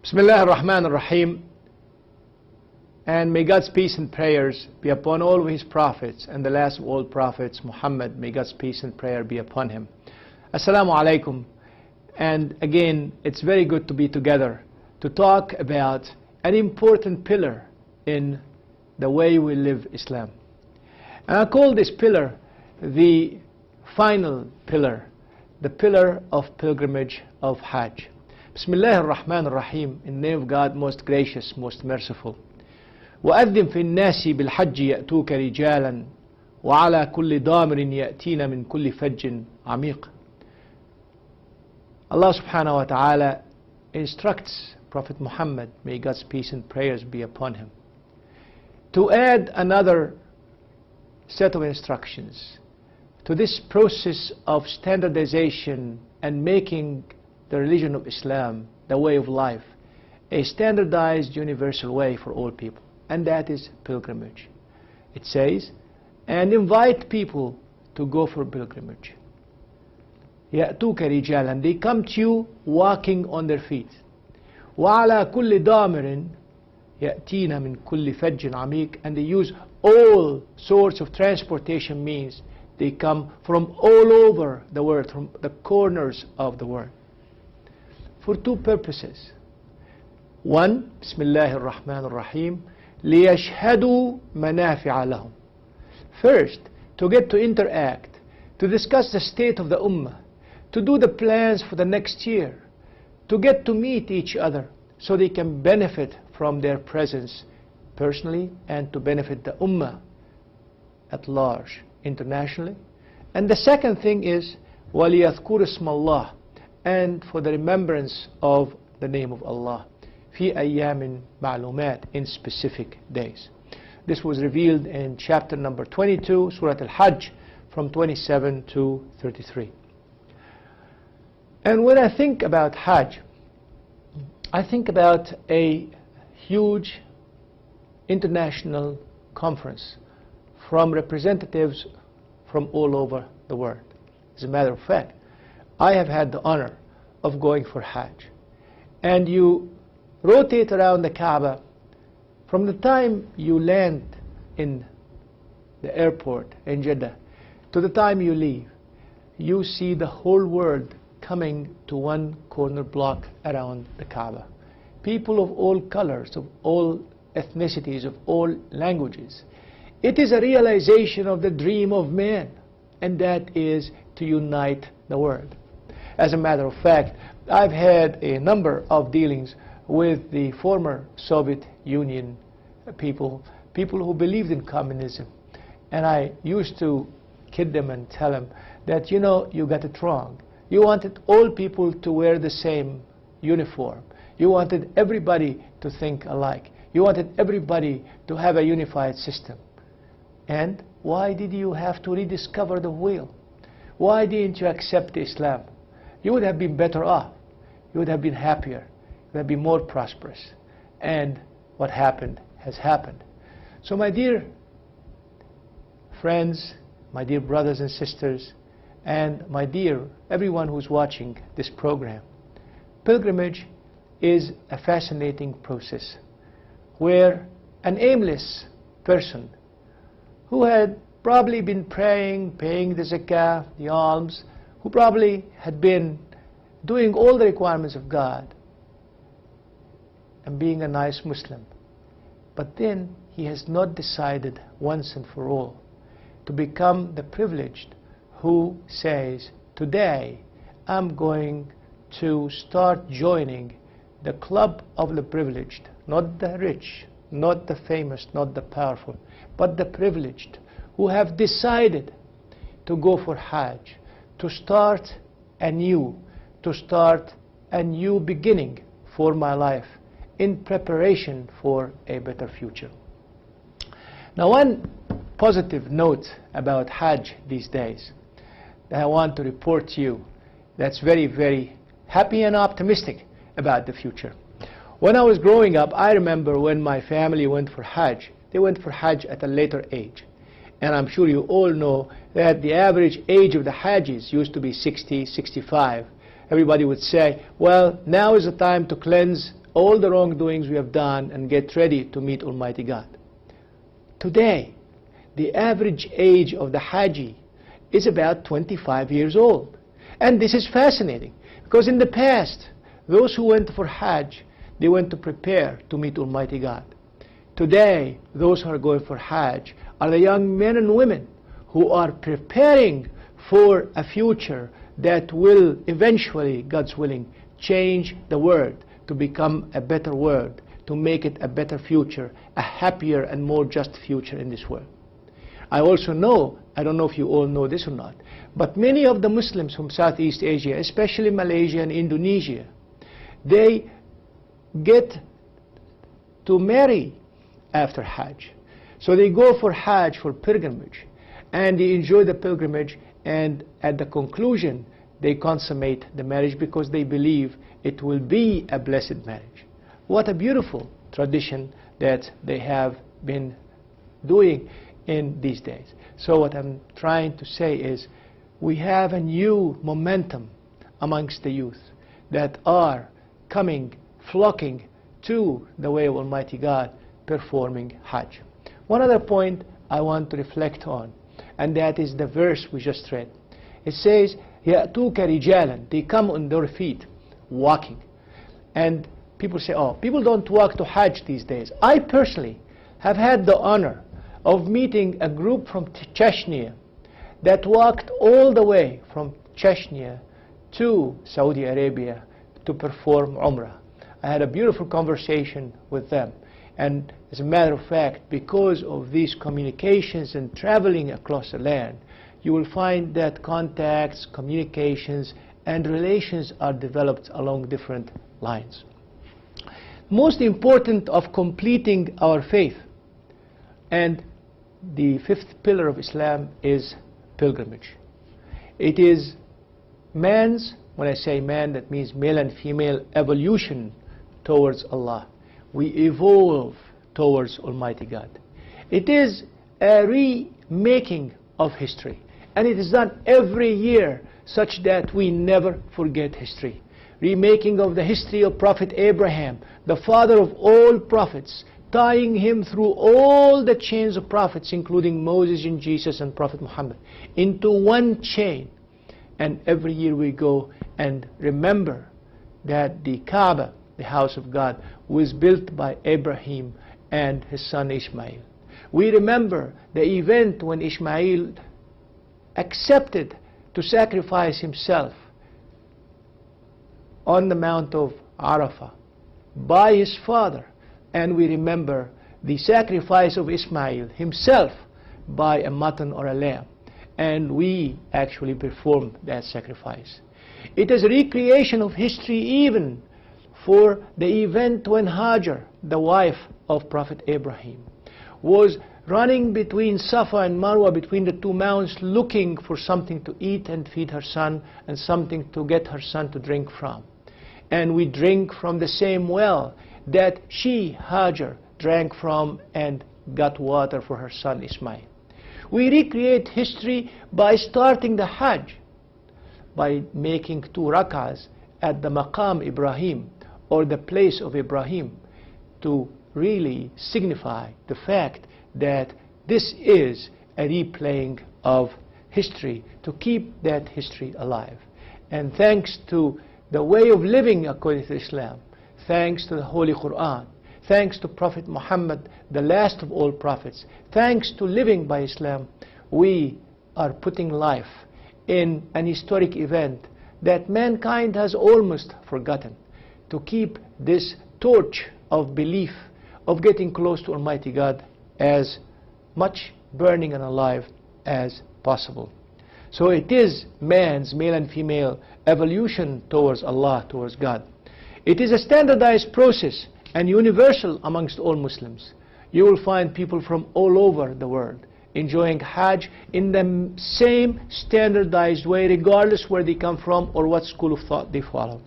Bismillah ar-Rahman ar-Rahim, and may God's peace and prayers be upon all of His prophets and the last of all prophets, Muhammad. May God's peace and prayer be upon him. Assalamu alaikum. And again, it's very good to be together to talk about an important pillar in the way we live Islam. And I call this pillar the final pillar, the pillar of pilgrimage of Hajj. Bismillah ar-Rahman ar-Rahim, in the name of God, most gracious, most merciful. وَأَذِّن فِي النَّاسِ بِالْحَجِّ يَأْتُوكَ رِجَالًا وَعَلَى كُلِّ ضَامِرٍ يَأْتِينَ مِنْ كُلِّ فَجٍّ عَمِيقٍ. Allah subhanahu wa ta'ala instructs Prophet Muhammad, may God's peace and prayers be upon him, to add another set of instructions to this process of standardization and making the religion of Islam, the way of life, a standardized universal way for all people, and that is pilgrimage. It says, and invite people to go for pilgrimage. يَأْتُوكَ رِجَالًا, they come to you walking on their feet. وَعَلَى كُلِّ ضَامِرٍ يَأْتِينَ مِنْ كُلِّ فَجٍّ عَمِيقٍ, and they use all sorts of transportation means. They come from all over the world, from the corners of the world, for two purposes. One, Bismillah ar-Rahman ar-Rahim, لِيَشْهَدُوا مَنَافِعَ لَهُمْ. First, to get to interact, to discuss the state of the Ummah, to do the plans for the next year, to get to meet each other so they can benefit from their presence personally and to benefit the Ummah at large, internationally. And the second thing is وَلِيَذْكُرُ اسْمَ اللَّهِ, and for the remembrance of the name of Allah, فِي أَيَّامٍ مَعْلُومَاتٍ, in specific days. This was revealed in chapter number 22, Surah Al-Hajj, from 27 to 33. And when I think about Hajj, I think about a huge international conference from representatives from all over the world. As a matter of fact, I have had the honor of going for Hajj. And you rotate around the Kaaba from the time you land in the airport in Jeddah to the time you leave. You see the whole world coming to one corner block around the Kaaba. People of all colors, of all ethnicities, of all languages. It is a realization of the dream of man, and that is to unite the world. As a matter of fact, I've had a number of dealings with the former Soviet Union people who believed in communism. And I used to kid them and tell them that, you know, you got it wrong. You wanted all people to wear the same uniform. You wanted everybody to think alike. You wanted everybody to have a unified system. And why did you have to rediscover the wheel? Why didn't you accept Islam? You would have been better off. You would have been happier. You would have been more prosperous. And what happened has happened. So my dear friends, my dear brothers and sisters, and my dear everyone who's watching this program, pilgrimage is a fascinating process where an aimless person who had probably been praying, paying the zakah, the alms, who probably had been doing all the requirements of God and being a nice Muslim, but then he has not decided once and for all to become the privileged who says, today I'm going to start joining the club of the privileged, not the rich, not the famous, not the powerful, but the privileged who have decided to go for Hajj, to start anew, to start a new beginning for my life in preparation for a better future. Now, one positive note about Hajj these days that I want to report to you that's very, very happy and optimistic about the future. When I was growing up, I remember when my family went for Hajj, they went for Hajj at a later age. And I'm sure you all know that the average age of the Hajjis used to be 60, 65. Everybody would say, well, now is the time to cleanse all the wrongdoings we have done and get ready to meet Almighty God. Today, the average age of the Haji is about 25 years old. And this is fascinating, because in the past, those who went for Hajj, they went to prepare to meet Almighty God. Today, those who are going for Hajj are the young men and women who are preparing for a future that will eventually, God's willing, change the world to become a better world, to make it a better future, a happier and more just future in this world. I also know, I don't know if you all know this or not, but many of the Muslims from Southeast Asia, especially Malaysia and Indonesia, they get to marry after Hajj. So they go for Hajj, for pilgrimage, and they enjoy the pilgrimage, and at the conclusion they consummate the marriage because they believe it will be a blessed marriage. What a beautiful tradition that they have been doing in these days. So what I'm trying to say is, we have a new momentum amongst the youth that are coming, flocking to the way of Almighty God, performing Hajj. One other point I want to reflect on, and that is the verse we just read. It says, يَأْتُوكَ رِجَالًا, they come on their feet, walking. And people say, oh, people don't walk to Hajj these days. I personally have had the honor of meeting a group from Chechnya that walked all the way from Chechnya to Saudi Arabia to perform Umrah. I had a beautiful conversation with them. And as a matter of fact, because of these communications and traveling across the land, you will find that contacts, communications, and relations are developed along different lines. Most important of completing our faith, and the fifth pillar of Islam, is pilgrimage. It is man's, when I say man, that means male and female evolution towards Allah. We evolve towards Almighty God. It is a remaking of history, and it is done every year such that we never forget history. Remaking of the history of Prophet Abraham, the father of all prophets, tying him through all the chains of prophets, including Moses and Jesus and Prophet Muhammad, into one chain. And every year we go and remember that the Kaaba, the house of God, was built by Abraham and his son Ishmael. We remember the event when Ishmael accepted to sacrifice himself on the Mount of Arafah by his father. And we remember the sacrifice of Ismail himself by a mutton or a lamb. And we actually performed that sacrifice. It is a recreation of history even for the event when Hajar, the wife of Prophet Abraham, was running between Safa and Marwa, between the two mountains, looking for something to eat and feed her son, and something to get her son to drink from. And we drink from the same well that she, Hajar, drank from and got water for her son Ismail. We recreate history by starting the Hajj, by making 2 rak'ahs at the Maqam Ibrahim, or the place of Ibrahim, to really signify the fact that this is a replaying of history, to keep that history alive. And thanks to the way of living according to Islam, thanks to the Holy Quran, thanks to Prophet Muhammad, the last of all prophets, thanks to living by Islam, we are putting life in an historic event that mankind has almost forgotten, to keep this torch of belief, of getting close to Almighty God, as much burning and alive as possible. So it is man's male and female evolution towards Allah, towards God. It is a standardized process and universal amongst all Muslims. You will find people from all over the world enjoying Hajj in the same standardized way, regardless where they come from or what school of thought they follow.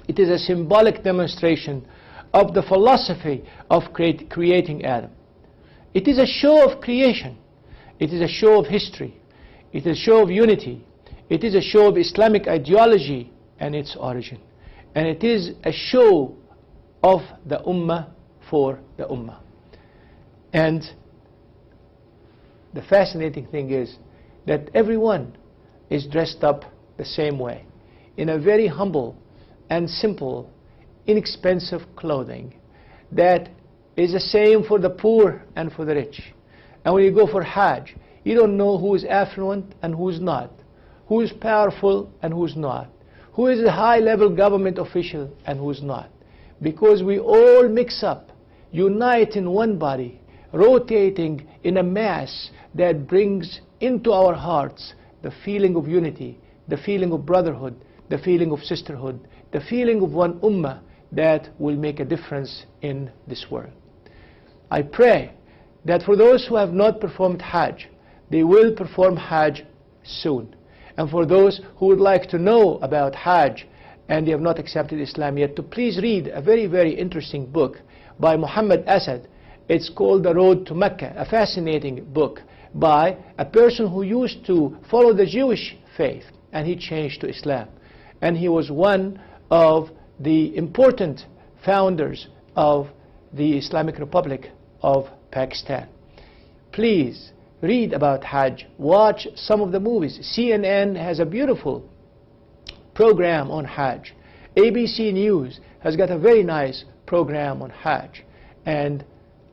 It is a symbolic demonstration of the philosophy of creating Adam. It is a show of creation. It is a show of history. It is a show of unity. It is a show of Islamic ideology and its origin. And it is a show of the Ummah for the Ummah. And the fascinating thing is that everyone is dressed up the same way, in a very humble and simple, inexpensive clothing that is the same for the poor and for the rich. And when you go for Hajj, you don't know who is affluent and who is not, who is powerful and who is not, who is a high-level government official and who is not, because we all mix up, unite in one body, rotating in a mass that brings into our hearts the feeling of unity, the feeling of brotherhood, the feeling of sisterhood, the feeling of one ummah that will make a difference in this world. I pray that for those who have not performed Hajj, they will perform Hajj soon. And for those who would like to know about Hajj and they have not accepted Islam yet, to please read a very, very interesting book by Muhammad Asad. It's called The Road to Mecca, a fascinating book by a person who used to follow the Jewish faith and he changed to Islam. And he was one of the important founders of the Islamic Republic of Pakistan. Please read about Hajj, watch some of the movies. CNN has a beautiful program on Hajj. ABC News has got a very nice program on Hajj. And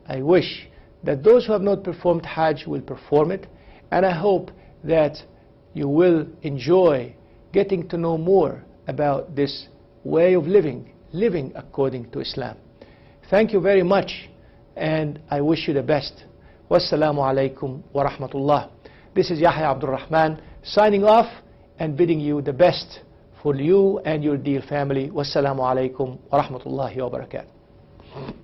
I wish that those who have not performed Hajj will perform it, and I hope that you will enjoy getting to know more about this way of living according to Islam. Thank you very much, and I wish you the best. Wassalamu alaikum wa rahmatullah. This is Yahya Abdul Rahman signing off and bidding you the best for you and your dear family. Wassalamu alaikum wa rahmatullahi wa barakatuh.